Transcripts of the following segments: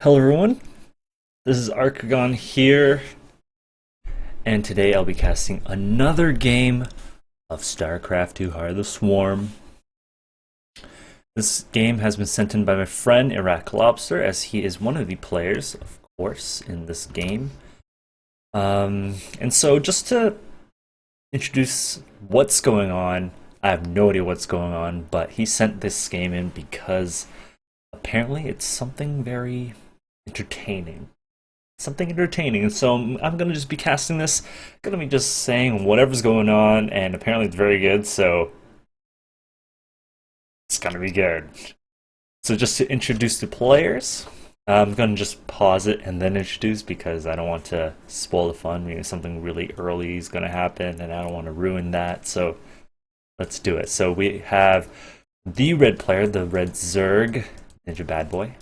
Hello everyone, this is Arcagon here, and today I'll be casting another game of StarCraft II Heart of the Swarm. This game has been sent in by my friend IraqLobster, as he is one of the players, of course, in this game. And so just to introduce what's going on, I have no idea what's going on, but he sent this game in because apparently it's something very entertaining. And so I'm gonna just be casting this, gonna be just saying whatever's going on, and apparently it's very good, so it's gonna be good. So just to introduce the players, I'm gonna just pause it and then introduce because I don't want to spoil the fun. Maybe something really early is gonna happen and I don't want to ruin that, so let's do it. So we have the red player, the red Zerg, Ninja Bad Boy.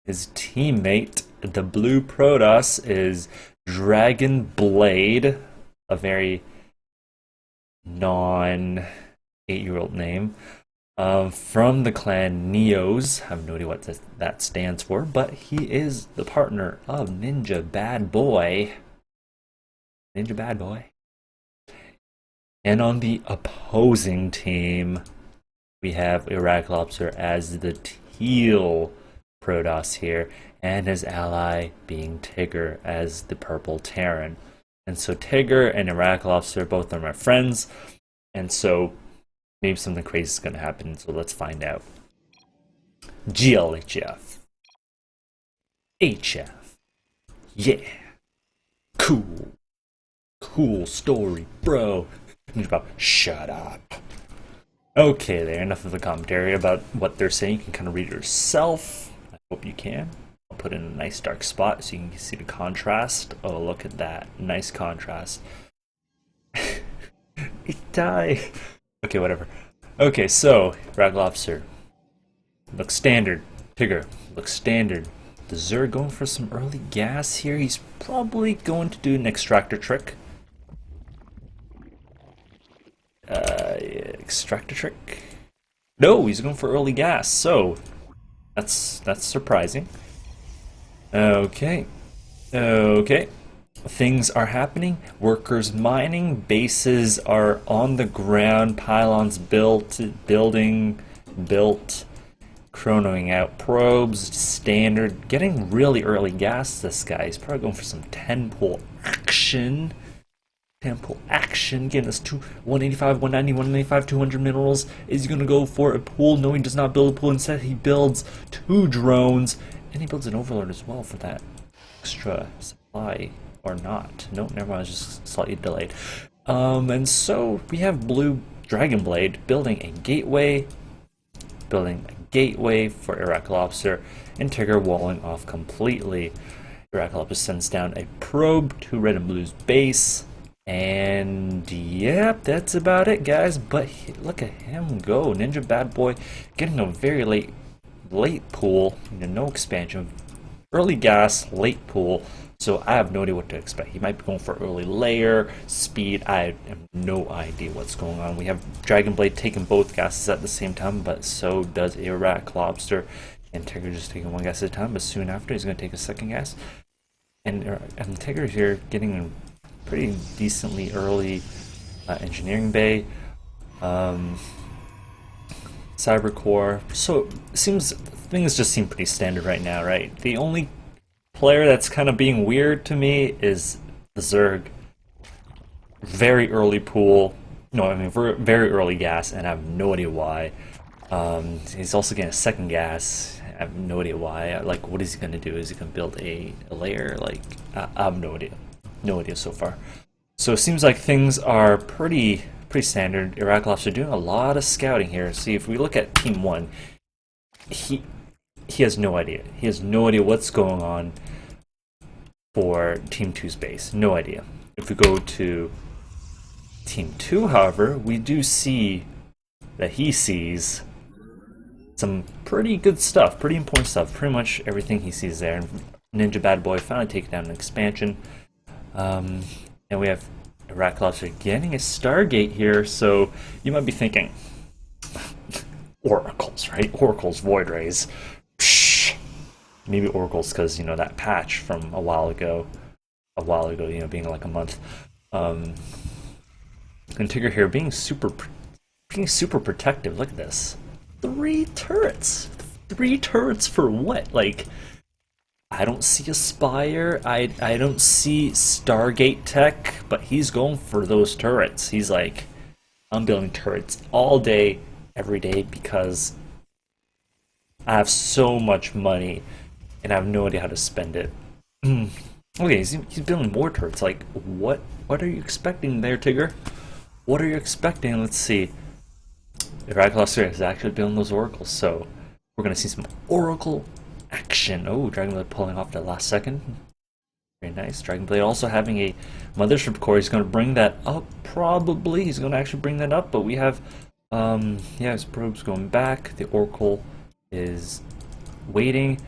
His teammate, the blue Protoss, is Dragon Blade, a very non-8-year-old name, from the clan Neos. I have no idea what that stands for, but he is the partner of Ninja Bad Boy. And on the opposing team, we have IraqLobster as the teal Protoss here, and his ally being Tigger as the purple Terran. And so Tigger and IraqLobster both are my friends, and so maybe something crazy is going to happen, so let's find out. GLHF. HF. Yeah. Cool story, bro. Shut up. Okay, there, enough of the commentary about what they're saying. You can kind of read it yourself. I hope you can. I'll put in a nice dark spot so you can see the contrast. Oh, look at that. Nice contrast. Die. Okay, whatever. Okay, so, IraqLobster. Looks standard. Tigger. Looks standard. The Zerg going for some early gas here. He's probably going to do an extractor trick. Extractor trick? No, he's going for early gas, so that's surprising. Okay. Things are happening. Workers mining, bases are on the ground, pylons built, building built, chronoing out probes, standard, getting really early gas. This guy, he's probably going for some 10-pull action. Getting us to 185, 190, 195, 200 minerals. Is he going to go for a pool? No, he does not build a pool. Instead, he builds 2 drones, and he builds an overlord as well for that extra supply, or not. Nope, never mind, I was just slightly delayed. And so we have blue Dragon Blade building a gateway for IraqLobster, and Tigger walling off completely. IraqLobster sends down a probe to red and blue's base. And yep, that's about it, guys. But look at him go. Ninja Bad Boy getting a very late pool. No expansion. Early gas, late pool. So I have no idea what to expect. He might be going for early layer, speed. I have no idea what's going on. We have Dragon Blade taking both gases at the same time, but so does IraqLobster. And Tigger just taking one gas at a time, but soon after he's going to take a second gas. And Tigger here getting a pretty decently early engineering bay, cyber core. So it seems things just seem pretty standard right now, right? The only player that's kind of being weird to me is the Zerg. Very early pool. No, I mean very early gas, and I have no idea why. He's also getting a second gas. I have no idea why. Like, what is he going to do? Is he going to build a layer? Like, I have no idea. No idea so far. So it seems like things are pretty standard. IraqLobster doing a lot of scouting here. See, if we look at Team 1, he has no idea. He has no idea what's going on for Team 2's base. No idea. If we go to Team 2, however, we do see that he sees some pretty good stuff, pretty important stuff. Pretty much everything he sees there. Ninja Bad Boy finally taking down an expansion. And we have IraqLobster getting a Stargate here, so you might be thinking, oracles, right? Oracles, void rays. Psh, Maybe oracles because, you know, that patch from a while ago, you know, being like a month. And Tigger here being super protective. Look at this. 3 turrets. 3 turrets for what? Like, I don't see a Spire. I don't see Stargate tech, but he's going for those turrets. He's like, I'm building turrets all day, every day, because I have so much money and I have no idea how to spend it. Okay, he's building more turrets. Like, what are you expecting there, Tigger? What are you expecting? Let's see. IraqLobster is actually building those oracles, so we're gonna see some oracle action. Oh, Dragonblade pulling off that last second. Very nice. Dragonblade also having a mothership core. He's gonna bring that up, probably. He's gonna actually bring that up, but we have yeah, his probe's going back. The oracle is waiting.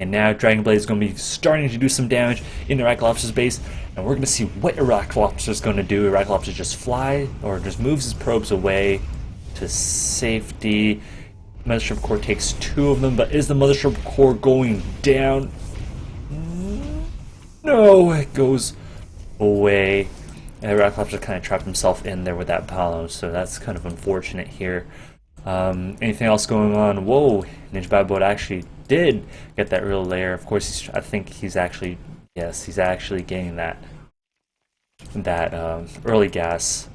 And now Dragonblade is going to be starting to do some damage in IraqLobster's base, and we're going to see what IraqLobster is going to do. IraqLobster just fly, or just moves his probes away to safety. Mothership core takes 2 of them, but is the mothership core going down? No, it goes away. And IraqLobster kind of trapped himself in there with that Palo, so that's kind of unfortunate here. Anything else going on? Whoa, Ninja Bad Boy actually did get that real layer. Of course, I think he's actually, yes, he's actually getting that early gas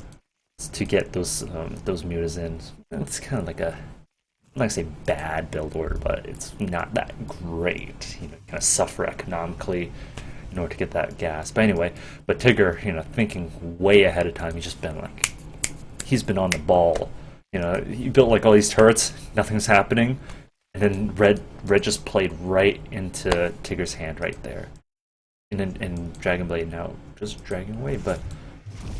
to get those mutas in. It's kind of like a, I'm not gonna say bad build order, but it's not that great. You know, kind of suffer economically in order to get that gas. But anyway, but Tigger, you know, thinking way ahead of time. He's been on the ball. You know, he built like all these turrets, nothing's happening, and then Red just played right into Tigger's hand right there. And Dragonblade now just dragging away, but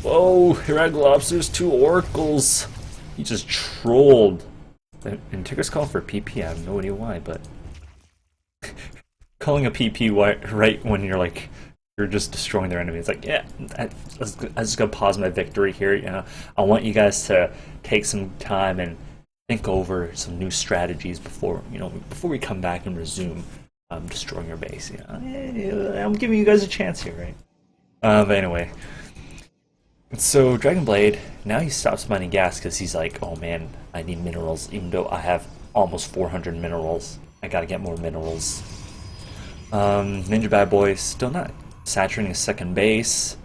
whoa, IraqLobster's 2 oracles. He just trolled. And Tigger's calling for PP. I have no idea why, but calling a PP right when you're just destroying their enemy. It's like, yeah, I just gotta pause my victory here. You know, I want you guys to take some time and think over some new strategies before we come back and resume destroying your base. You know, I'm giving you guys a chance here, right? But anyway, so Dragonblade now he stops mining gas because he's like, oh man, I need minerals. Even though I have almost 400 minerals, I gotta get more minerals. Ninja Bad Boy still not saturating his second base,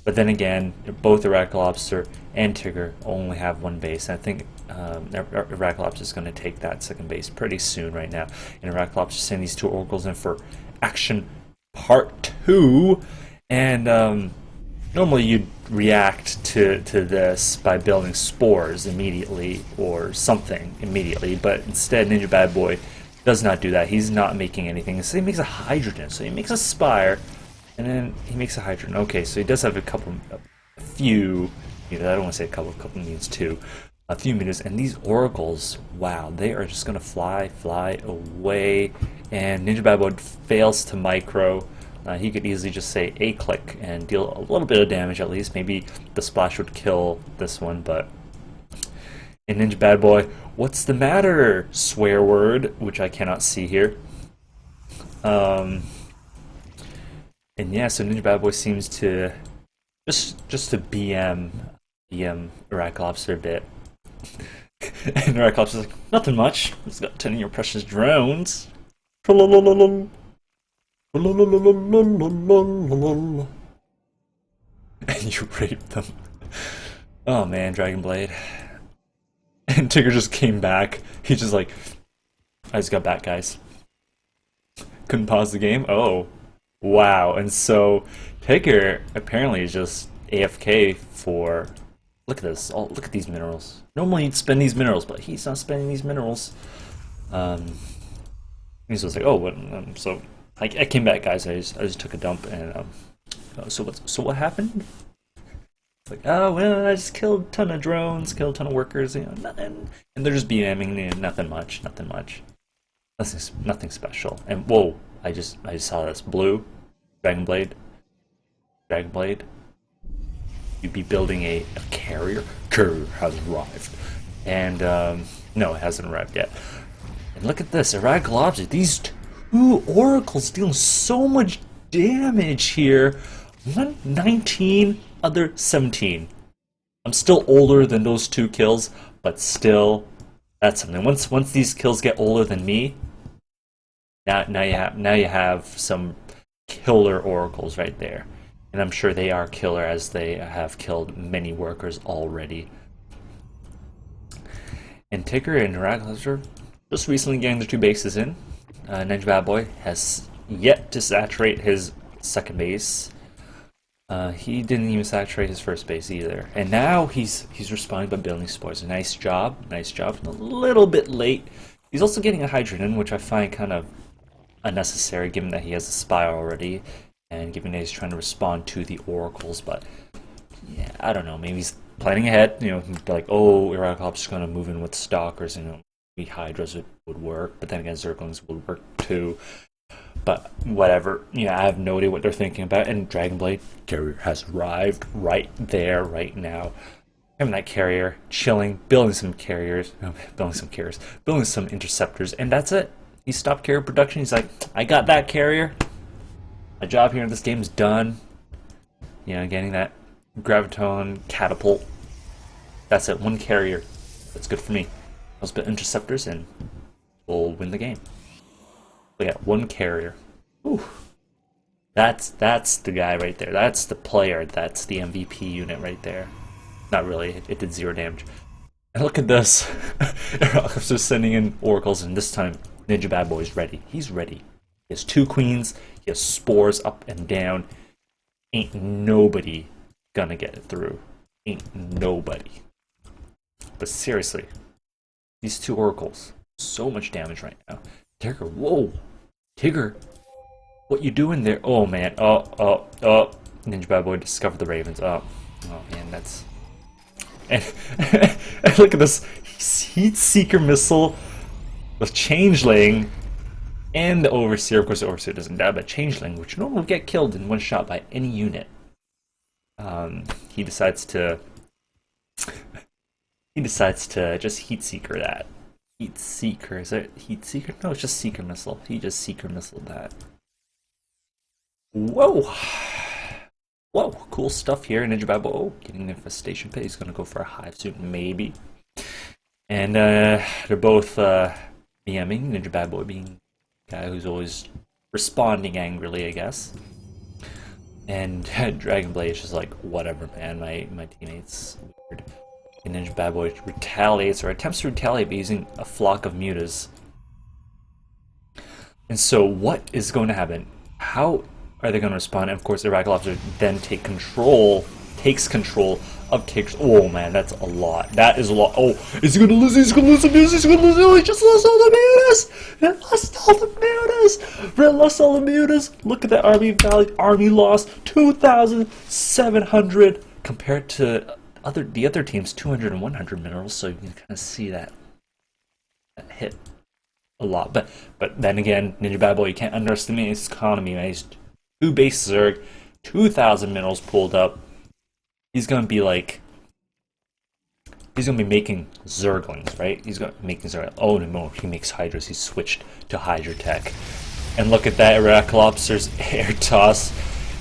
but then again, both IraqLobster and Tigger only have 1 base, and I think IraqLobster is going to take that second base pretty soon right now. And IraqLobster sending these 2 oracles in for action part 2, and normally you'd react to this by building spores immediately or something immediately, but instead Ninja Bad Boy does not do that. He's not making anything. So he makes a hydrogen. So he makes a Spire, and then he makes a hydrogen. Okay, so he does have a few, you know, I don't want to say a couple means 2, a few meters. And these oracles, wow, they are just gonna fly away. And Ninja Bad Boy fails to micro. He could easily just say a click and deal a little bit of damage at least. Maybe the splash would kill this one, but. And Ninja Bad Boy, what's the matter? Swear word, which I cannot see here. And yeah, so Ninja Bad Boy seems to just to BM IraqLobster a bit. And IraqLobster's like, nothing much. Just got 10 of your precious drones. And you raped them. Oh man, Dragonblade. And Tigger just came back. He's just like, I just got back, guys. Couldn't pause the game? Oh. Wow. And so Tigger apparently is just AFK for... Look at this. Oh, look at these minerals. Normally he'd spend these minerals, but he's not spending these minerals. He's just like, oh, what? So I came back, guys. I just took a dump, and so what happened? Like, oh, well, I just killed a ton of drones, killed a ton of workers, you know, nothing. And they're just BMing, you know, nothing much. Nothing special. And whoa, I just saw this blue Dragonblade. You'd be building a carrier. Carrier has arrived. And no, it hasn't arrived yet. And look at this, IraqLobster. Two oracles dealing so much damage here. One 19, other 17. I'm still older than those two kills, but still, that's something. Once these kills get older than me, now you have some killer oracles right there, and I'm sure they are killer as they have killed many workers already. And Tigger and IraqLobster just recently getting their two bases in. Ninja Bad Boy has yet to saturate his second base. He didn't even saturate his first base either, and now he's responding by building spores. Nice job. A little bit late. He's also getting a hydrant in, which I find kind of unnecessary, given that he has a spy already, and given that he's trying to respond to the oracles. But yeah, I don't know. Maybe he's planning ahead. You know, like, oh, IraqLobster's going to move in with stalkers. You know, maybe hydras would work, but then again, zerglings would work too. But whatever, I have no idea what they're thinking about. And Dragonblade carrier has arrived right there, right now. Having that carrier, chilling, building some interceptors, and that's it. He stopped carrier production. He's like, I got that carrier. My job here in this game is done. Getting that graviton catapult. That's it. One carrier. That's good for me. Let's build interceptors and we'll win the game. We got one carrier. Ooh. That's the guy right there. That's the player. That's the MVP unit right there. Not really. It did 0 damage. And look at this. IraqLobster sending in oracles, and this time Ninja Bad Boy is ready. He's ready. He has 2 queens. He has spores up and down. Ain't nobody gonna get it through. Ain't nobody. But seriously, these 2 oracles, so much damage right now. Tigger, whoa! Tigger, what you doing there? Oh man, oh. Ninja Bad Boy discovered the ravens. Oh man, that's... And look at this Heat Seeker missile with Changeling and the Overseer. Of course, the Overseer doesn't die, but Changeling, which normally would get killed in one shot by any unit, he decides to just Heat Seeker that. Heat Seeker, is it Heat Seeker? No, it's just Seeker Missile. He just Seeker Missile that. Whoa! Whoa, cool stuff here. Ninja Bad Boy, oh, getting an infestation pit. He's gonna go for a hive soon, maybe. And they're both BMing. Ninja Bad Boy being the guy who's always responding angrily, I guess. And Dragonblade is just like, whatever, man. My teammates weird. And Ninja Bad Boy retaliates, or attempts to retaliate by using a flock of mutas. And so what is going to happen? How are they going to respond? And of course, IraqLobster then takes control of Tigger's. Oh man, that's a lot. That is a lot. Oh, is he going to lose? He's going to lose the mutas. He's going to lose. Oh, he just lost all the mutas. He lost all the mutas. Red lost all the mutas. Look at that army value. Army lost 2,700 compared to the other team's 200 and 100 minerals, so you can kind of see that hit a lot. But then again, Ninja Bad Boy, you can't underestimate his economy, man. He's 2 base Zerg, 2,000 minerals pulled up. He's gonna be making Zerglings, right? He's gonna be making Zerglings. Oh no, he makes Hydras. He's switched to Hydra tech. And look at that, IraqLobster's air toss.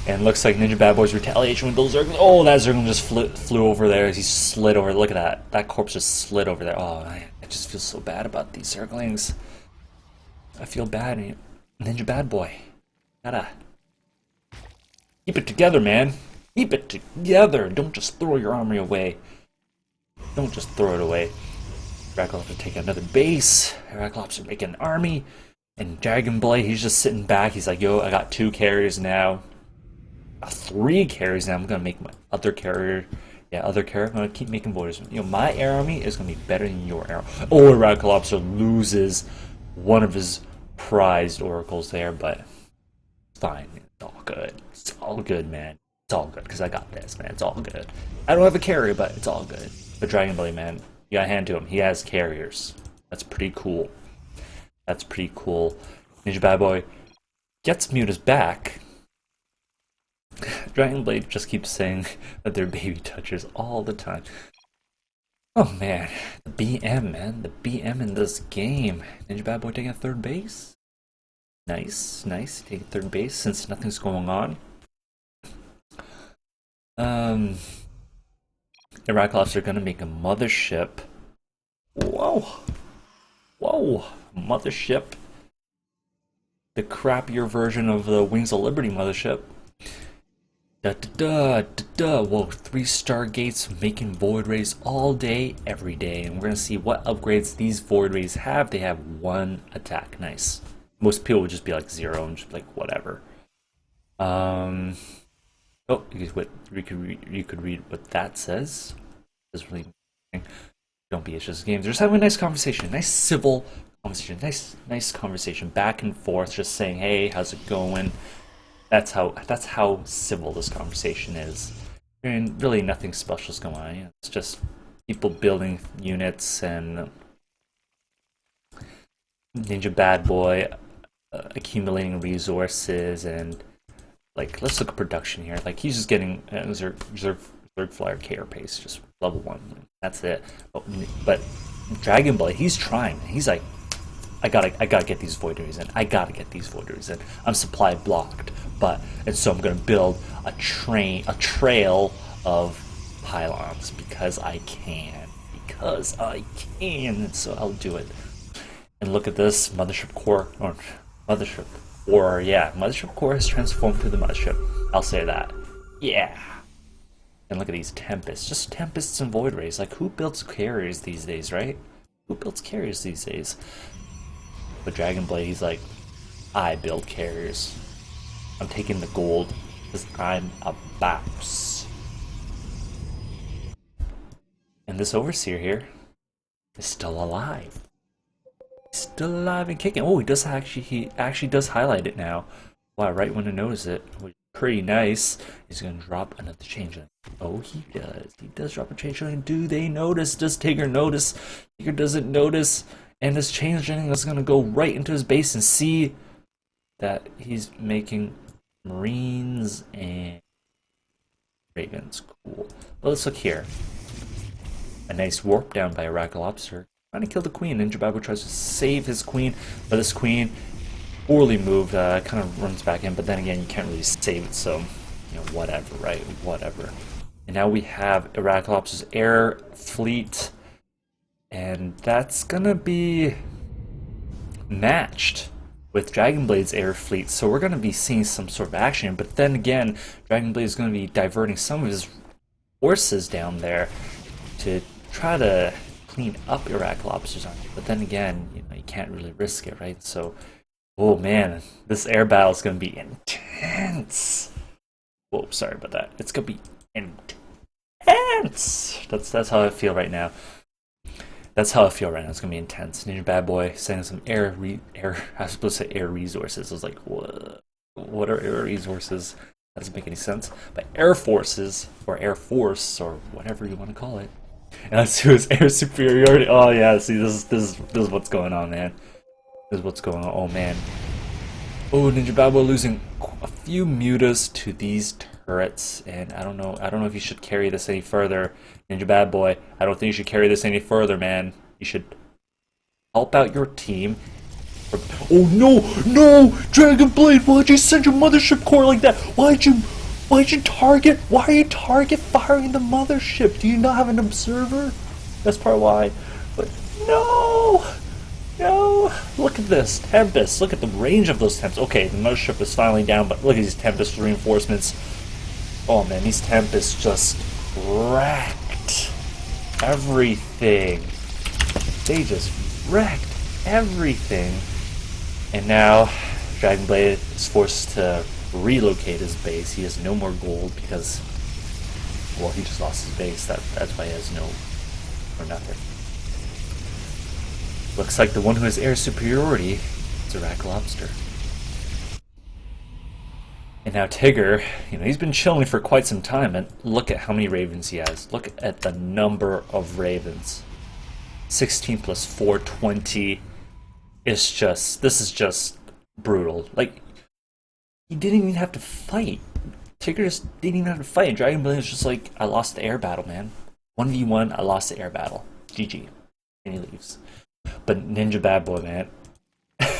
And looks like Ninja Bad Boy's retaliation with those Zerglings. Oh, that Zergling just flew over there as he slid over. Look at that. That corpse just slid over there. Oh, I just feel so bad about these Zerglings. I feel bad. Ninja Bad Boy. Gotta keep it together, man. Keep it together. Don't just throw your army away. Don't just throw it away. IraqLobster take another base. IraqLobster make an army. And Dragonblade, he's just sitting back. He's like, yo, I got 2 carriers now. 3 carries now. I'm gonna make my other carrier. Yeah, other carrier. I'm gonna keep making borders. My air army is gonna be better than your air. Oh, IraqLobster loses one of his prized oracles there, but fine. It's all good. It's all good, man. It's all good because I got this, man. It's all good. I don't have a carrier, but it's all good. But Dragonblade, man, you gotta hand to him. He has carriers. That's pretty cool. That's pretty cool. Ninja Bad Boy gets mutas back. Dragonblade just keeps saying that they're baby touchers all the time. Oh man, the BM, man. The BM in this game. Ninja Bad Boy taking a 3rd base? Nice, nice. Take third base since nothing's going on. IraqLobster gonna make a mothership. Whoa, whoa, mothership. The crappier version of the Wings of Liberty mothership. Da da da da da. Whoa, 3 Stargates making void rays all day, every day, and we're gonna see what upgrades these void rays have. They have 1 attack. Nice. Most people would just be like 0 and just be like whatever. Oh, you could read what that says. It's really don't be. It's just a game. They're just having a nice conversation, nice civil conversation, nice conversation back and forth, just saying, "Hey, how's it going?" That's how civil this conversation is. And really, nothing special is going on. It's just people building units and Ninja Bad Boy accumulating resources and like let's look at production here. Like he's just getting Zerg Flyer KR pace, just level 1. That's it. But Dragon Blade, he's trying. He's like, I gotta get these void rays in. I gotta get these void rays in. I'm supply blocked, and so I'm gonna build a trail of pylons because I can. And so I'll do it. And look at this Mothership Core Mothership Core has transformed to the Mothership. I'll say that. Yeah. And look at these Tempests. Just Tempests and Void Rays. Like, who builds carriers these days, right? Who builds carriers these days? But Dragon Blade, he's like, I build carriers. I'm taking the gold because I'm a boss. And this Overseer here is still alive. Still alive and kicking. Oh, he actually does highlight it now. Wow, right when I notice it, which is pretty nice. He's gonna drop another changeling. Oh, he does. He does drop a changeling. Do they notice? Does Tigger notice? Tigger doesn't notice, and this changeling is gonna go right into his base and see that he's making Marines and Ravens. Cool. But let's look here. A nice warp down by IraqLobster. Trying to kill the queen. Ninja Babu tries to save his queen, but this queen, poorly moved, kind of runs back in, but then again, you can't really save it, so, you know, whatever, right? Whatever. And now we have IraqLobster's air fleet, and that's gonna be matched with Dragon Blade's air fleet, so we're gonna be seeing some sort of action, but then again, Dragon Blade is gonna be diverting some of his forces down there to try to clean up IraqLobster's army, but then again, you know, you can't really risk it, right? So, oh man, this air battle is gonna be intense. Whoa, sorry about that. It's gonna be intense. That's how I feel right now. That's how I feel right now. It's gonna be intense. Ninja Bad Boy sending some air. I was supposed to say air resources. I was like, what? What are air resources? That doesn't make any sense. But air forces or air force or whatever you want to call it. And let's do his air superiority. Oh yeah, see this is what's going on, man. This is what's going on. Oh man. Oh, Ninja Bad Boy losing a few mutas to these turrets, and I don't know if you should carry this any further. Ninja Bad Boy, I don't think you should carry this any further, man. You should help out your team. Oh no, Dragon Blade, why'd you send your mothership core like that? Why'd you target? Why are you target firing the mothership? Do you not have an observer? That's part why. But no! Look at this Tempest. Look at the range of those Tempests. Okay, the mothership is finally down, but look at these Tempest reinforcements. Oh man, these Tempests just wrecked everything. They just wrecked everything. And now Dragon Blade is forced to relocate his base. He has no more gold because, well, he just lost his base. That's why he has no or nothing. Looks like the one who has air superiority is IraqLobster. And now Tigger, you know, he's been chilling for quite some time, and look at how many ravens he has. Look at the number of ravens. 16 plus 4, 20. This is just brutal. Like, he didn't even have to fight. Tigger just didn't even have to fight. And Dragon Blade is just like, I lost the air battle, man. 1v1, I lost the air battle. GG. And he leaves. But Ninja Bad Boy, man.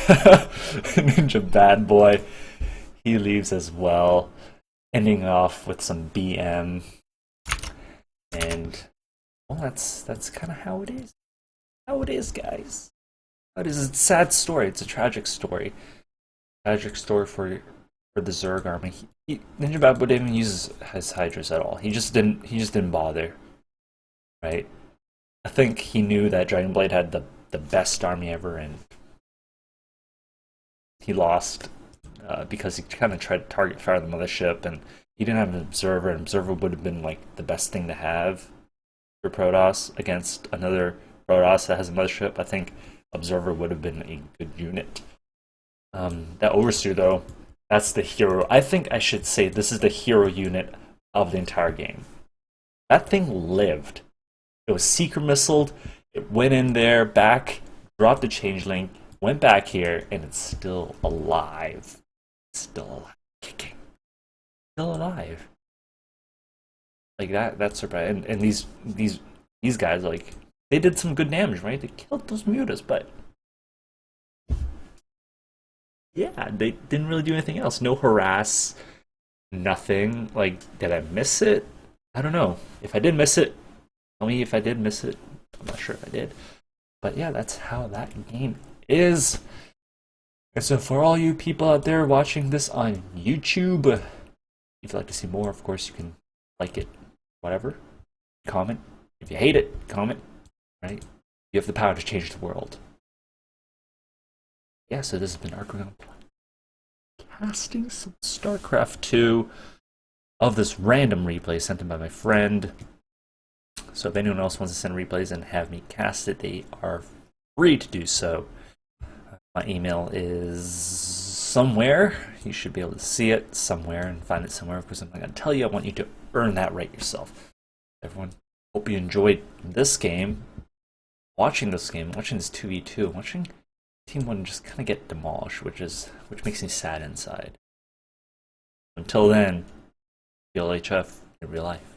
Ninja Bad Boy. He leaves as well, ending off with some BM. And well, that's kind of how it is. How it is, guys. It is a sad story. It's a tragic story. Tragic story for the Zerg army. Ninja Bad Boy didn't even use his Hydras at all. He just didn't bother. Right? I think he knew that Dragon Blade had the best army ever, and he lost because he kind of tried to target fire the mothership, and he didn't have an observer. An observer would have been like the best thing to have for Protoss against another Protoss that has a mothership. I think observer would have been a good unit. That Overseer though, that's the hero. I think I should say this is the hero unit of the entire game. That thing lived. It was secret missiled. It went in there, back, dropped the changeling, went back here, and it's still alive. It's still alive. Kicking. Still alive. Like that's surprising. And these guys, like, they did some good damage, right? They killed those mutas, but yeah, they didn't really do anything else. No harass, nothing. Like, did I miss it? I don't know. If I did miss it, tell me if I did miss it. I'm not sure if I did. But yeah, that's how that game is. And so for all you people out there watching this on YouTube, if you'd like to see more, of course, you can like it, whatever. Comment. If you hate it, comment. Right? You have the power to change the world. Yeah, so this has been IraqLobster casting some StarCraft 2 of this random replay sent in by my friend. So if anyone else wants to send replays and have me cast it, they are free to do so. My email is somewhere. You should be able to see it somewhere and find it somewhere. Of course, I'm not going to tell you. I want you to earn that right yourself. Everyone, hope you enjoyed this game. Watching this game, watching this 2v2, watching Team 1 just kind of get demolished, which makes me sad inside. Until then, feel HF in real life.